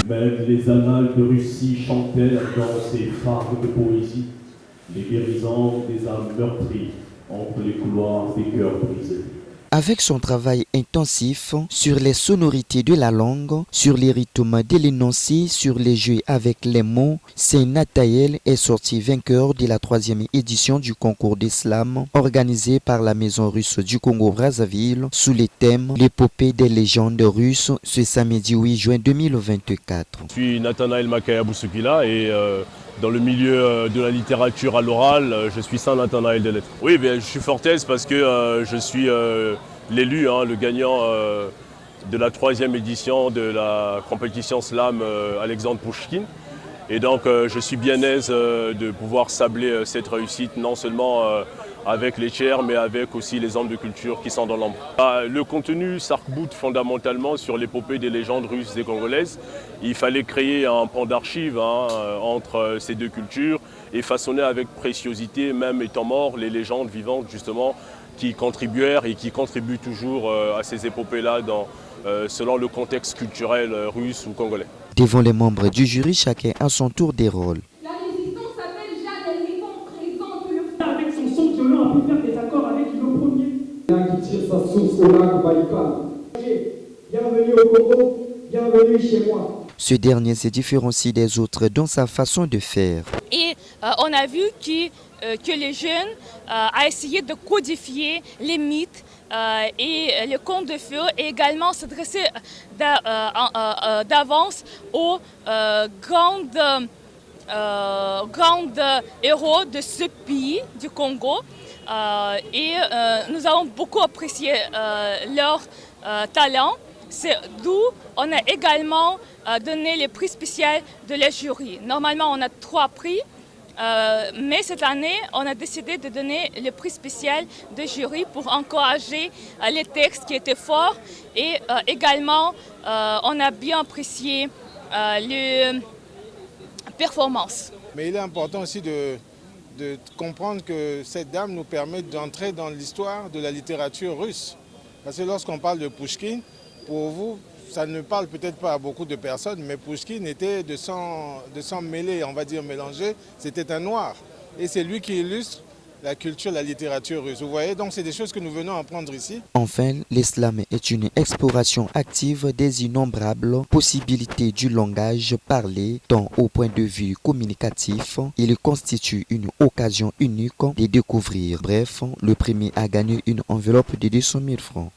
Même les annales de Russie chantèrent dans ces phares de poésie les guérisons des âmes meurtries entre les couloirs des cœurs brisés. Avec son travail intensif sur les sonorités de la langue, sur les rythmes de l'énoncé, sur les jeux avec les mots, Saint Nathaël est sorti vainqueur de la 3e édition du concours d'islam organisé par la Maison russe du Congo-Brazzaville sous le thème L'épopée des légendes russes ce samedi 8 juin 2024. Je suis Nathanaël Makaya Bousoukila et dans le milieu de la littérature à l'oral, je suis Saint Nathanaël des lettres. Oui, bien, je suis fort aise parce que je suis l'élu, le gagnant de la 3e édition de la compétition slam Alexandre Pouchkine. Et donc je suis bien aise de pouvoir sabler cette réussite, non seulement avec les chairs, mais avec aussi les hommes de culture qui sont dans l'ombre. Le contenu s'arc-boute fondamentalement sur l'épopée des légendes russes et congolaises. Il fallait créer un pan d'archives entre ces deux cultures et façonner avec préciosité, même étant morts, les légendes vivantes justement qui contribuèrent et qui contribuent toujours à ces épopées-là selon le contexte culturel russe ou congolais. Devant les membres du jury, chacun a son tour des rôles. La résistance s'appelle Jeanne, elle répond présente le avec son son violent a pu faire des accords avec le premier. Qui tire sa source au lac Baïkal. Bienvenue au Congo, bienvenue chez moi. Ce dernier se différencie des autres dans sa façon de faire. Et on a vu que les jeunes ont essayé de codifier les mythes et le conte de fées et également s'adresser d'avance aux grands héros de ce pays, du Congo. Et nous avons beaucoup apprécié leur talent. C'est d'où on a également donné les prix spéciaux de la jury. Normalement, on a 3 prix. Mais cette année, on a décidé de donner le prix spécial de jury pour encourager les textes qui étaient forts et également on a bien apprécié les performances. Mais il est important aussi de comprendre que cette dame nous permet d'entrer dans l'histoire de la littérature russe. Parce que lorsqu'on parle de Pouchkine, pour vous, ça ne parle peut-être pas à beaucoup de personnes, mais Pouchkine était de sang mêlé, on va dire mélangé, c'était un noir. Et c'est lui qui illustre la culture, la littérature russe. Vous voyez, donc c'est des choses que nous venons apprendre ici. Enfin, l'islam est une exploration active des innombrables possibilités du langage parlé, tant au point de vue communicatif, il constitue une occasion unique de découvrir. Bref, le premier a gagné une enveloppe de 200 000 francs.